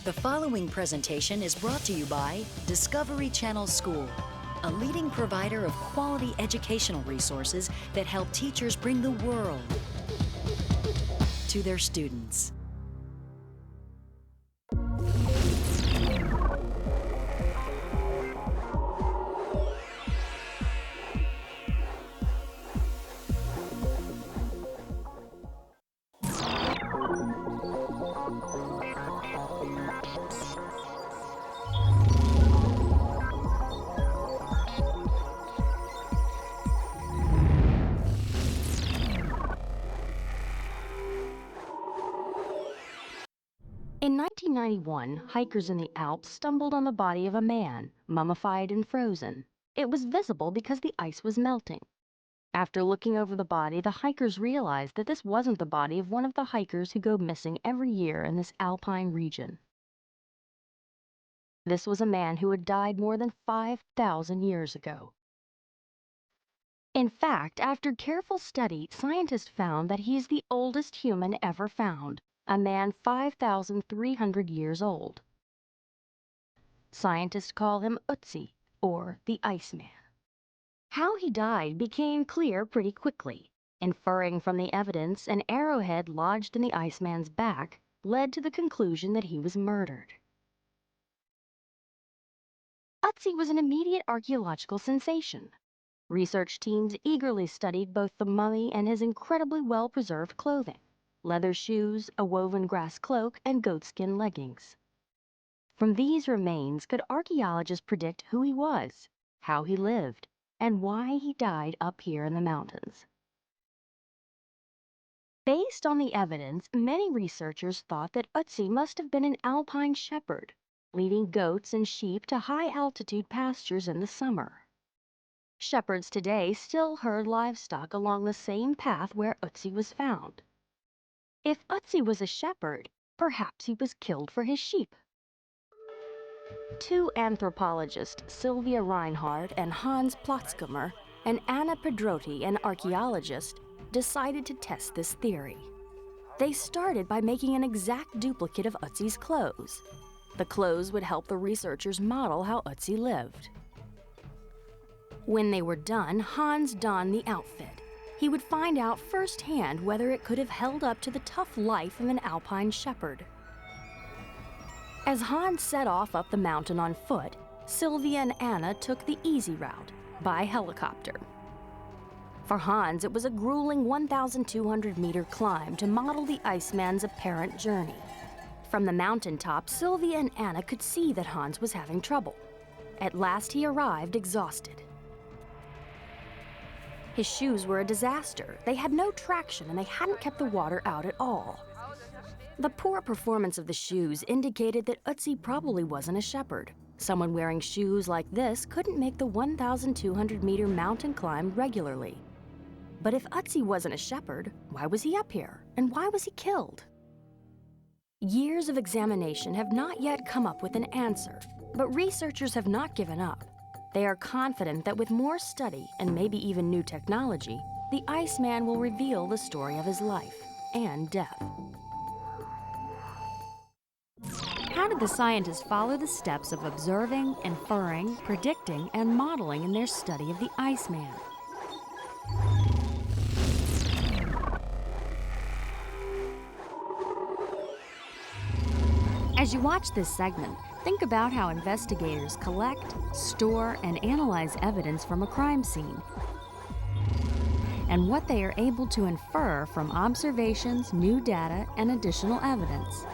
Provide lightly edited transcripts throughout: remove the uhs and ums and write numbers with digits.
The following presentation is brought to you by Discovery Channel School, a leading provider of quality educational resources that help teachers bring the world to their students. In 1991, hikers in the Alps stumbled on the body of a man, mummified and frozen. It was visible because the ice was melting. After looking over the body, the hikers realized that this wasn't the body of one of the hikers who go missing every year in this alpine region. This was a man who had died more than 5,000 years ago. In fact, after careful study, scientists found that he is the oldest human ever found. A man 5,300 years old. Scientists call him Ötzi, or the Iceman. How he died became clear pretty quickly. Inferring from the evidence, an arrowhead lodged in the Iceman's back led to the conclusion that he was murdered. Ötzi was an immediate archaeological sensation. Research teams eagerly studied both the mummy and his incredibly well-preserved clothing. Leather shoes, a woven grass cloak, and goatskin leggings. From these remains, could archaeologists predict who he was, how he lived, and why he died up here in the mountains? Based on the evidence, many researchers thought that Ötzi must have been an alpine shepherd, leading goats and sheep to high-altitude pastures in the summer. Shepherds today still herd livestock along the same path where Ötzi was found. If Ötzi was a shepherd, perhaps he was killed for his sheep. Two anthropologists, Sylvia Reinhardt and Hans Platzkummer, and Anna Pedrotti, an archaeologist, decided to test this theory. They started by making an exact duplicate of Ötzi's clothes. The clothes would help the researchers model how Ötzi lived. When they were done, Hans donned the outfit. He would find out firsthand whether it could have held up to the tough life of an alpine shepherd. As Hans set off up the mountain on foot, Sylvia and Anna took the easy route, by helicopter. For Hans, it was a grueling 1,200-meter climb to model the Iceman's apparent journey. From the mountaintop, Sylvia and Anna could see that Hans was having trouble. At last he arrived exhausted. His shoes were a disaster. They had no traction and they hadn't kept the water out at all. The poor performance of the shoes indicated that Ötzi probably wasn't a shepherd. Someone wearing shoes like this couldn't make the 1,200-meter mountain climb regularly. But if Ötzi wasn't a shepherd, why was he up here? And why was he killed? Years of examination have not yet come up with an answer, but researchers have not given up. They are confident that with more study and maybe even new technology, the Iceman will reveal the story of his life and death. How did the scientists follow the steps of observing, inferring, predicting, and modeling in their study of the Iceman? As you watch this segment, think about how investigators collect, store, and analyze evidence from a crime scene, and what they are able to infer from observations, new data, and additional evidence.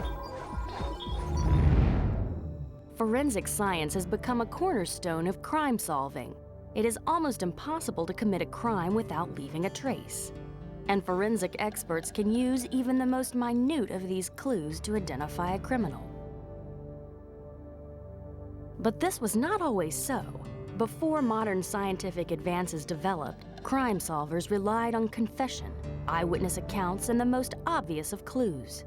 Forensic science has become a cornerstone of crime solving. It is almost impossible to commit a crime without leaving a trace. And forensic experts can use even the most minute of these clues to identify a criminal. But this was not always so. Before modern scientific advances developed, crime solvers relied on confession, eyewitness accounts, and the most obvious of clues.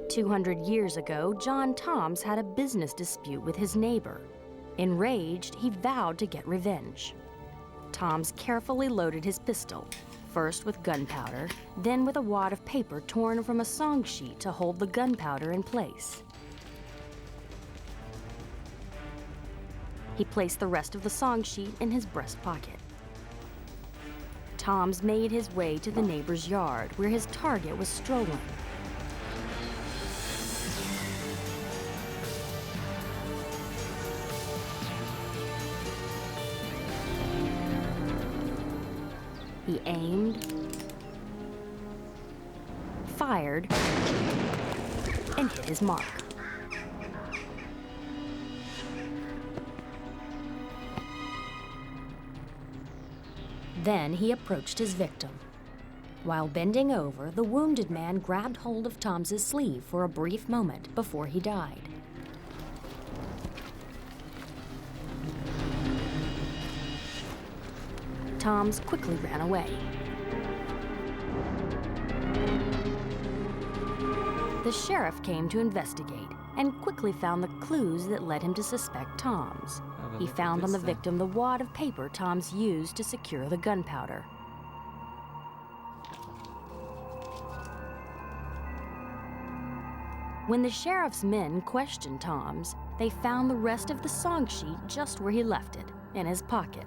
200 years ago, John Toms had a business dispute with his neighbor. Enraged, he vowed to get revenge. Toms carefully loaded his pistol, first with gunpowder, then with a wad of paper torn from a song sheet to hold the gunpowder in place. He placed the rest of the song sheet in his breast pocket. Toms made his way to the neighbor's yard where his target was strolling. He aimed, fired, and hit his mark. Then he approached his victim. While bending over, the wounded man grabbed hold of Tom's sleeve for a brief moment before he died. Toms quickly ran away. The sheriff came to investigate and quickly found the clues that led him to suspect Toms. He found on the victim the wad of paper Toms used to secure the gunpowder. When the sheriff's men questioned Toms, they found the rest of the song sheet just where he left it, in his pocket.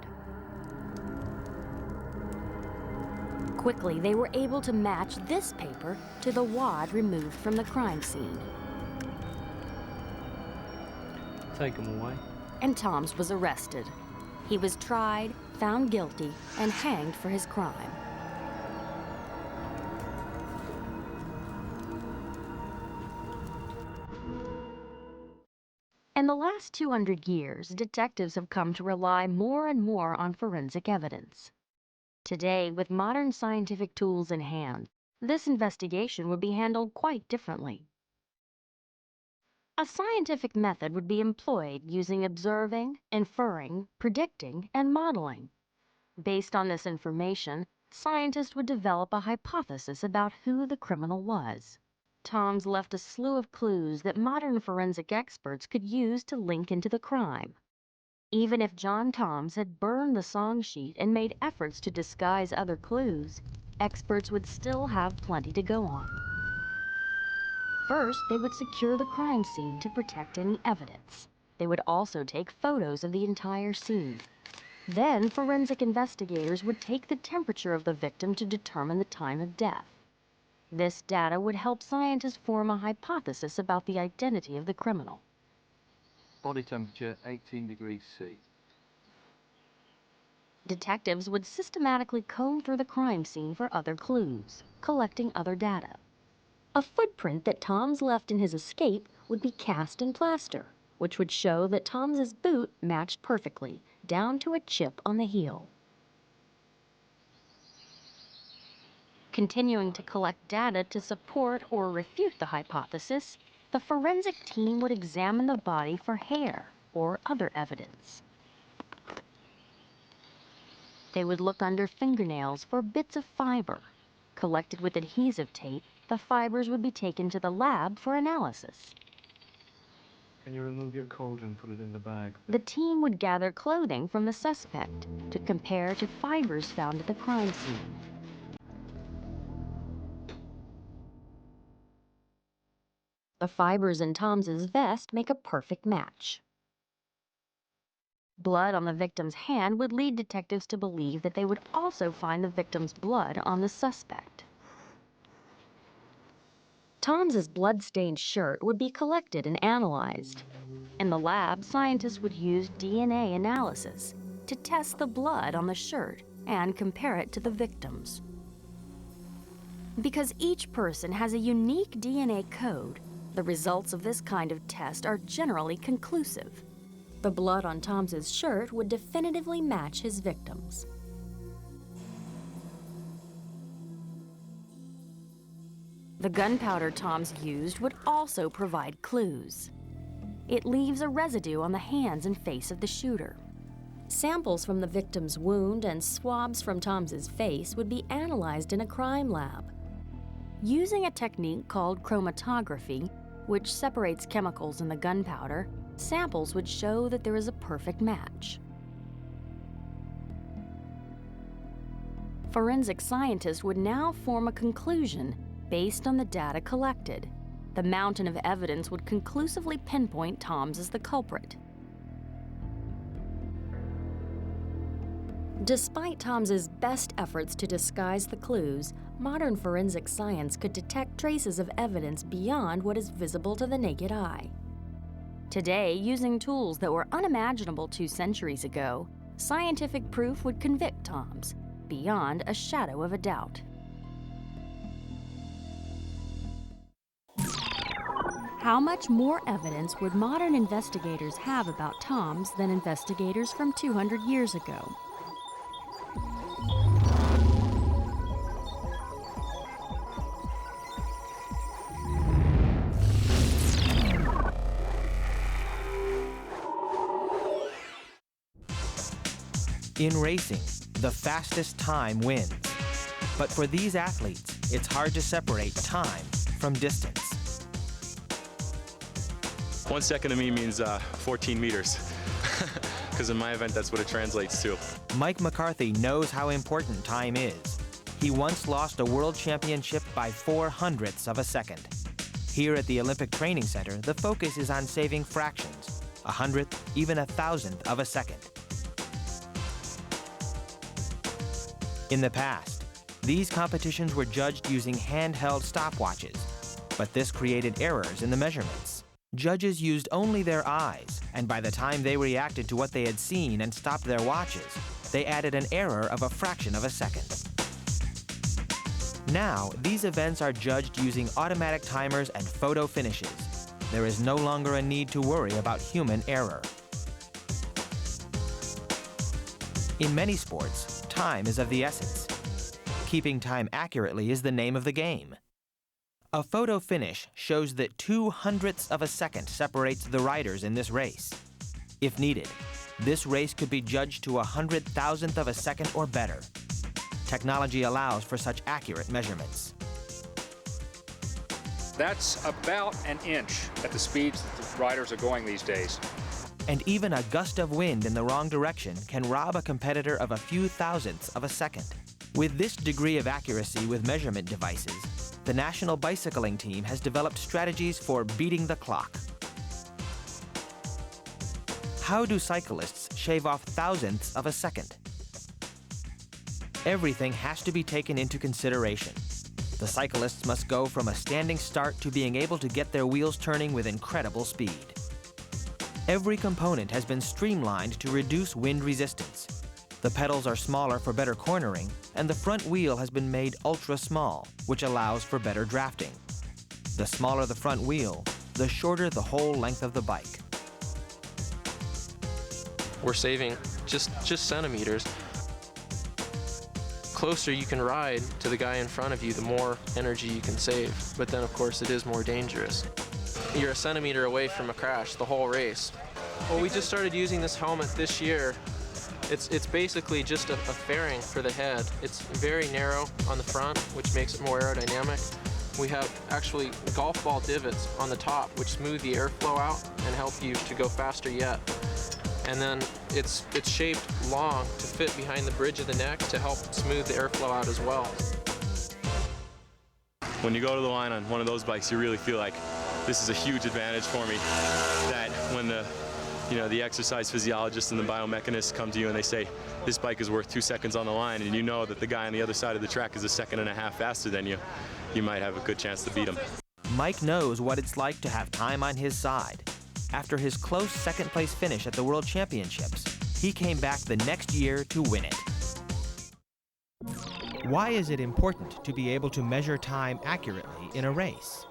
Quickly, they were able to match this paper to the wad removed from the crime scene. Take him away. And Toms was arrested. He was tried, found guilty, and hanged for his crime. In the last 200 years, detectives have come to rely more and more on forensic evidence. Today, with modern scientific tools in hand, this investigation would be handled quite differently. A scientific method would be employed using observing, inferring, predicting, and modeling. Based on this information, scientists would develop a hypothesis about who the criminal was. Toms left a slew of clues that modern forensic experts could use to link into the crime. Even if John Toms had burned the song sheet and made efforts to disguise other clues, experts would still have plenty to go on. First, they would secure the crime scene to protect any evidence. They would also take photos of the entire scene. Then, forensic investigators would take the temperature of the victim to determine the time of death. This data would help scientists form a hypothesis about the identity of the criminal. Body temperature 18 degrees C. Detectives would systematically comb through the crime scene for other clues, collecting other data. A footprint that Toms left in his escape would be cast in plaster, which would show that Tom's boot matched perfectly, down to a chip on the heel. Continuing to collect data to support or refute the hypothesis, the forensic team would examine the body for hair or other evidence. They would look under fingernails for bits of fiber. Collected with adhesive tape, the fibers would be taken to the lab for analysis. Can you remove your coat and put it in the bag? The team would gather clothing from the suspect to compare to fibers found at the crime scene. The fibers in Tom's vest make a perfect match. Blood on the victim's hand would lead detectives to believe that they would also find the victim's blood on the suspect. Tom's blood-stained shirt would be collected and analyzed. In the lab, scientists would use DNA analysis to test the blood on the shirt and compare it to the victim's. Because each person has a unique DNA code, the results of this kind of test are generally conclusive. The blood on Tom's shirt would definitively match his victim's. The gunpowder Toms used would also provide clues. It leaves a residue on the hands and face of the shooter. Samples from the victim's wound and swabs from Tom's face would be analyzed in a crime lab. Using a technique called chromatography, which separates chemicals in the gunpowder, samples would show that there is a perfect match. forensic scientists would now form a conclusion based on the data collected. The mountain of evidence would conclusively pinpoint Tom's as the culprit. Despite Tom's best efforts to disguise the clues, modern forensic science could detect traces of evidence beyond what is visible to the naked eye. Today, using tools that were unimaginable 2 centuries ago, scientific proof would convict Tom's, beyond a shadow of a doubt. How much more evidence would modern investigators have about Tom's than investigators from 200 years ago? In racing, the fastest time wins. But for these athletes, it's hard to separate time from distance. 1 second to me means 14 meters, because in my event, that's what it translates to. Mike McCarthy knows how important time is. He once lost a world championship by 0.04 of a second. Here at the Olympic Training Center, the focus is on saving fractions, 100th, even 1,000th of a second. In the past, these competitions were judged using handheld stopwatches, but this created errors in the measurements. Judges used only their eyes, and by the time they reacted to what they had seen and stopped their watches, they added an error of a fraction of a second. Now, these events are judged using automatic timers and photo finishes. There is no longer a need to worry about human error. In many sports, time is of the essence. Keeping time accurately is the name of the game. A photo finish shows that 0.02 of a second separates the riders in this race. If needed, this race could be judged to 100,000th of a second or better. Technology allows for such accurate measurements. That's about an inch at the speeds that the riders are going these days. And even a gust of wind in the wrong direction can rob a competitor of a few thousandths of a second. With this degree of accuracy with measurement devices, the national bicycling team has developed strategies for beating the clock. How do cyclists shave off thousandths of a second? Everything has to be taken into consideration. The cyclists must go from a standing start to being able to get their wheels turning with incredible speed. Every component has been streamlined to reduce wind resistance. The pedals are smaller for better cornering, and the front wheel has been made ultra small, which allows for better drafting. The smaller the front wheel, the shorter the whole length of the bike. We're saving just centimeters. Closer you can ride to the guy in front of you, the more energy you can save. But then, of course, it is more dangerous. You're a centimeter away from a crash the whole race. Well, we just started using this helmet this year. It's basically just a fairing for the head. It's very narrow on the front, which makes it more aerodynamic. We have actually golf ball divots on the top, which smooth the airflow out and help you to go faster yet. And then it's shaped long to fit behind the bridge of the neck to help smooth the airflow out as well. When you go to the line on one of those bikes, you really feel like this is a huge advantage for me. That when the exercise physiologists and the biomechanists come to you and they say, this bike is worth 2 seconds on the line, and you know that the guy on the other side of the track is 1.5 seconds faster than you, you might have a good chance to beat him. Mike knows what it's like to have time on his side. After his close second-place finish at the World Championships, he came back the next year to win it. Why is it important to be able to measure time accurately in a race?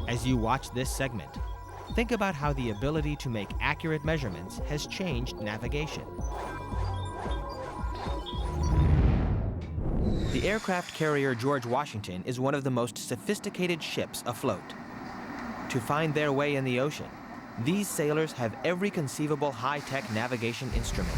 As you watch this segment, think about how the ability to make accurate measurements has changed navigation. The aircraft carrier George Washington is one of the most sophisticated ships afloat. To find their way in the ocean, these sailors have every conceivable high-tech navigation instrument.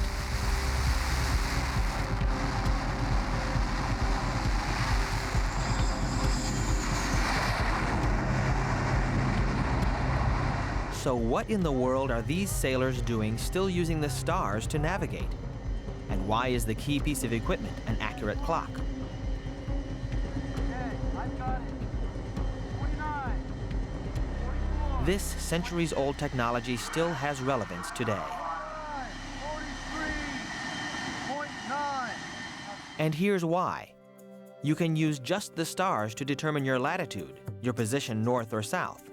So what in the world are these sailors doing still using the stars to navigate? And why is the key piece of equipment an accurate clock? This centuries-old technology still has relevance today. And here's why. You can use just the stars to determine your latitude, your position north or south.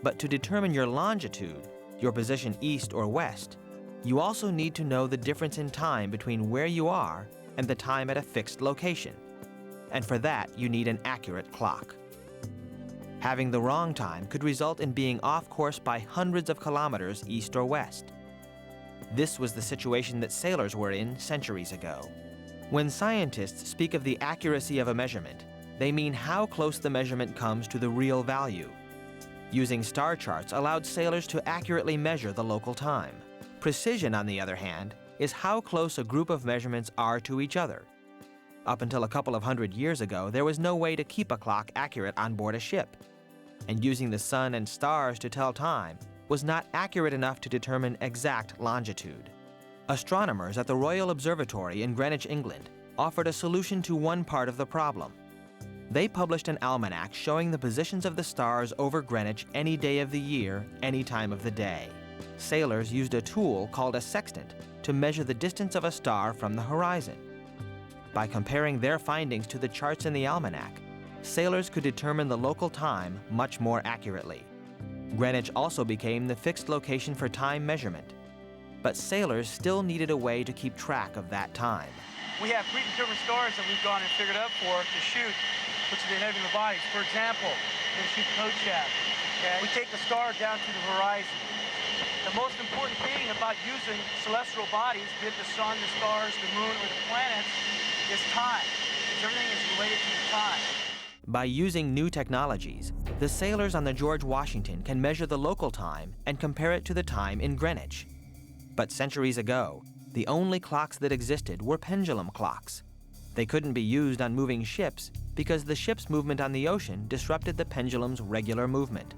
But to determine your longitude, your position east or west, you also need to know the difference in time between where you are and the time at a fixed location. And for that, you need an accurate clock. Having the wrong time could result in being off course by hundreds of kilometers east or west. This was the situation that sailors were in centuries ago. When scientists speak of the accuracy of a measurement, they mean how close the measurement comes to the real value. Using star charts allowed sailors to accurately measure the local time. Precision, on the other hand, is how close a group of measurements are to each other. Up until a couple of hundred years ago, there was no way to keep a clock accurate on board a ship. And using the sun and stars to tell time was not accurate enough to determine exact longitude. Astronomers at the Royal Observatory in Greenwich, England, offered a solution to one part of the problem. They published an almanac showing the positions of the stars over Greenwich any day of the year, any time of the day. Sailors used a tool called a sextant to measure the distance of a star from the horizon. By comparing their findings to the charts in the almanac, sailors could determine the local time much more accurately. Greenwich also became the fixed location for time measurement. But sailors still needed a way to keep track of that time. We have predetermined stars that we've gone and figured out for to shoot, which are the nebula bodies. For example, we shoot code shaft. Okay. We take the star down to the horizon. The most important thing about using celestial bodies, be it the sun, the stars, the moon, or the planets, is time. Because everything is related to the time. By using new technologies, the sailors on the George Washington can measure the local time and compare it to the time in Greenwich. But centuries ago, the only clocks that existed were pendulum clocks. They couldn't be used on moving ships because the ship's movement on the ocean disrupted the pendulum's regular movement.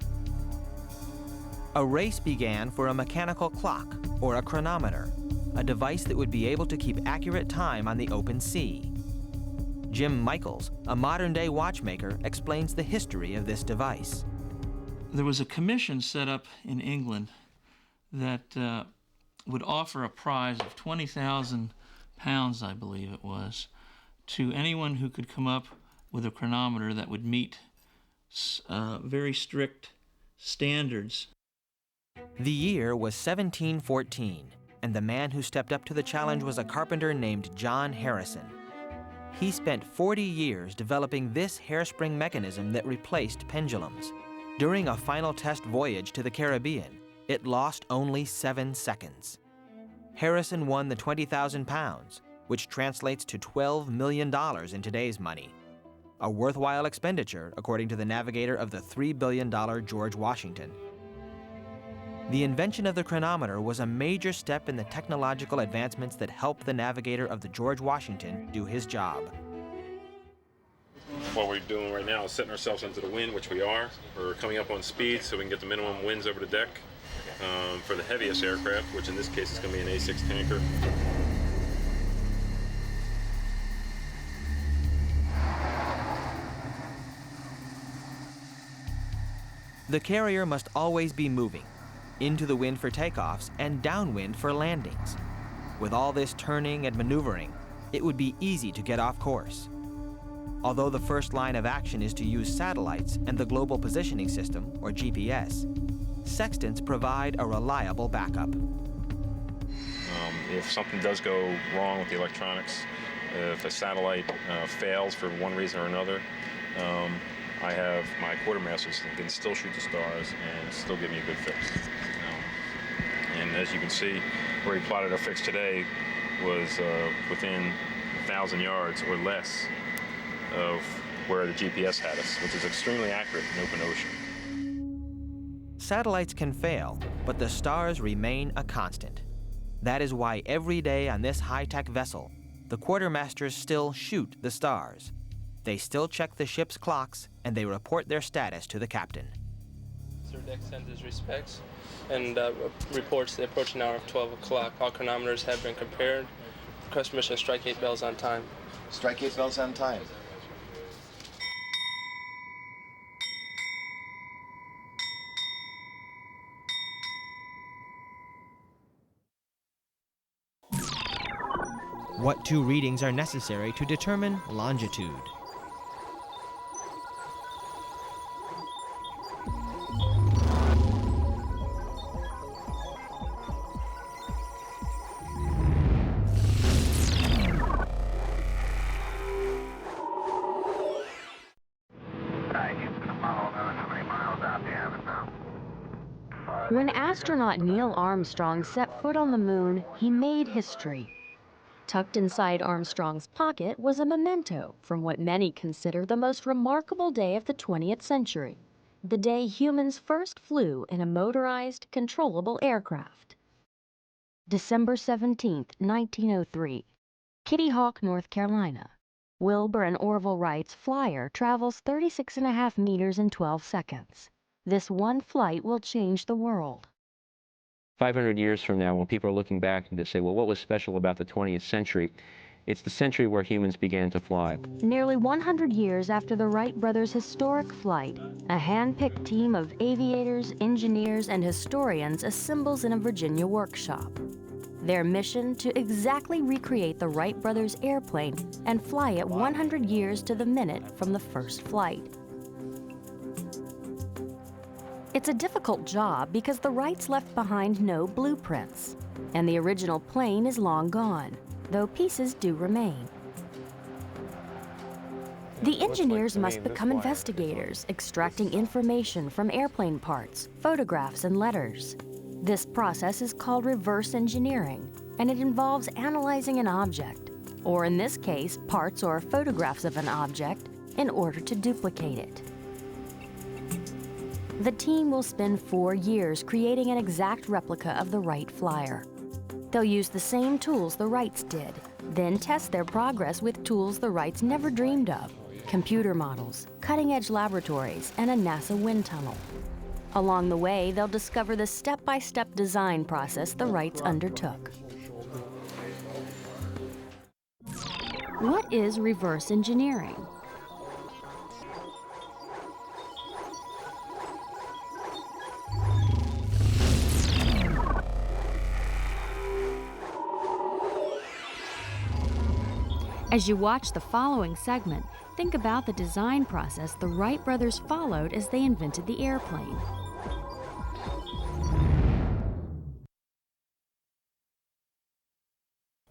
A race began for a mechanical clock, or a chronometer, a device that would be able to keep accurate time on the open sea. Jim Michaels, a modern-day watchmaker, explains the history of this device. There was a commission set up in England that would offer a prize of £20,000, I believe it was, to anyone who could come up with a chronometer that would meet very strict standards. The year was 1714, and the man who stepped up to the challenge was a carpenter named John Harrison. He spent 40 years developing this hairspring mechanism that replaced pendulums. During a final test voyage to the Caribbean, it lost only 7 seconds. Harrison won the £20,000, which translates to $12 million in today's money. A worthwhile expenditure, according to the navigator of the $3 billion George Washington. The invention of the chronometer was a major step in the technological advancements that helped the navigator of the George Washington do his job. What we're doing right now is setting ourselves into the wind, which we are. We're coming up on speed so we can get the minimum winds over the deck for the heaviest aircraft, which in this case is going to be an A6 tanker. The carrier must always be moving, into the wind for takeoffs and downwind for landings. With all this turning and maneuvering, it would be easy to get off course. Although the first line of action is to use satellites and the Global Positioning System, or GPS, sextants provide a reliable backup. If something does go wrong with the electronics, if a satellite fails for one reason or another, I have my quartermasters that can still shoot the stars and still give me a good fix. And as you can see, where we plotted our fix today was within 1,000 yards or less of where the GPS had us, which is extremely accurate in open ocean. Satellites can fail, but the stars remain a constant. That is why every day on this high-tech vessel, the quartermasters still shoot the stars. They still check the ship's clocks, and they report their status to the captain. deck sends his respects and reports the approaching hour of 12 o'clock. All chronometers have been compared. Request permission to strike 8 bells on time. Strike 8 bells on time. What two readings are necessary to determine longitude? When astronaut Neil Armstrong set foot on the moon, he made history. Tucked inside Armstrong's pocket was a memento from what many consider the most remarkable day of the 20th century, the day humans first flew in a motorized, controllable aircraft. December 17, 1903, Kitty Hawk, North Carolina. Wilbur and Orville Wright's Flyer travels 36.5 meters in 12 seconds. This one flight will change the world. 500 years from now, when people are looking back and they say, well, what was special about the 20th century? It's the century where humans began to fly. Nearly 100 years after the Wright brothers' historic flight, a hand-picked team of aviators, engineers, and historians assembles in a Virginia workshop. Their mission to exactly recreate the Wright brothers' airplane and fly it 100 years to the minute from the first flight. It's a difficult job because the Wrights left behind no blueprints, and the original plane is long gone, though pieces do remain. The engineers must become investigators, extracting information from airplane parts, photographs, and letters. This process is called reverse engineering, and it involves analyzing an object, or in this case, parts or photographs of an object, in order to duplicate it. The team will spend 4 years creating an exact replica of the Wright Flyer. They'll use the same tools the Wrights did, then test their progress with tools the Wrights never dreamed of: computer models, cutting-edge laboratories, and a NASA wind tunnel. Along the way, they'll discover the step-by-step design process the Wrights undertook. What is reverse engineering? As you watch the following segment, think about the design process the Wright brothers followed as they invented the airplane.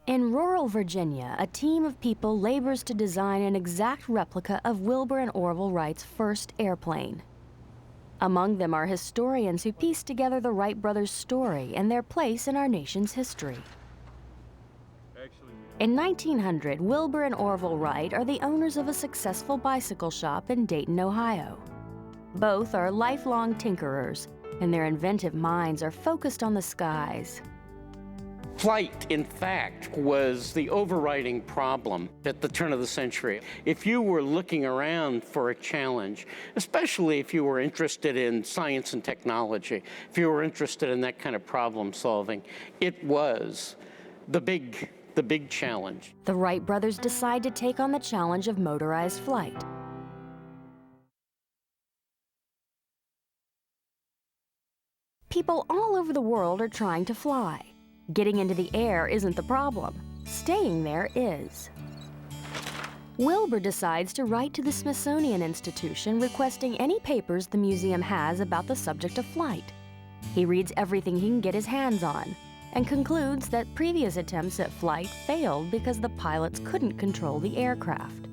In rural Virginia, a team of people labors to design an exact replica of Wilbur and Orville Wright's first airplane. Among them are historians who piece together the Wright brothers' story and their place in our nation's history. In 1900, Wilbur and Orville Wright are the owners of a successful bicycle shop in Dayton, Ohio. Both are lifelong tinkerers, and their inventive minds are focused on the skies. Flight, in fact, was the overriding problem at the turn of the century. If you were looking around for a challenge, especially if you were interested in science and technology, if you were interested in that kind of problem solving, it was the big challenge. The Wright brothers decide to take on the challenge of motorized flight. People all over the world are trying to fly. Getting into the air isn't the problem. Staying there is. Wilbur decides to write to the Smithsonian Institution requesting any papers the museum has about the subject of flight. He reads everything he can get his hands on, and concludes that previous attempts at flight failed because the pilots couldn't control the aircraft.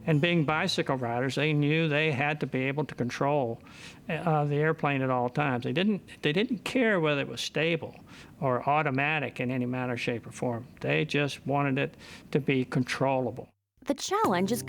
And being bicycle riders, they knew they had to be able to control the airplane at all times. They didn't care whether it was stable or automatic in any manner, shape, or form. They just wanted it to be controllable. The challenge is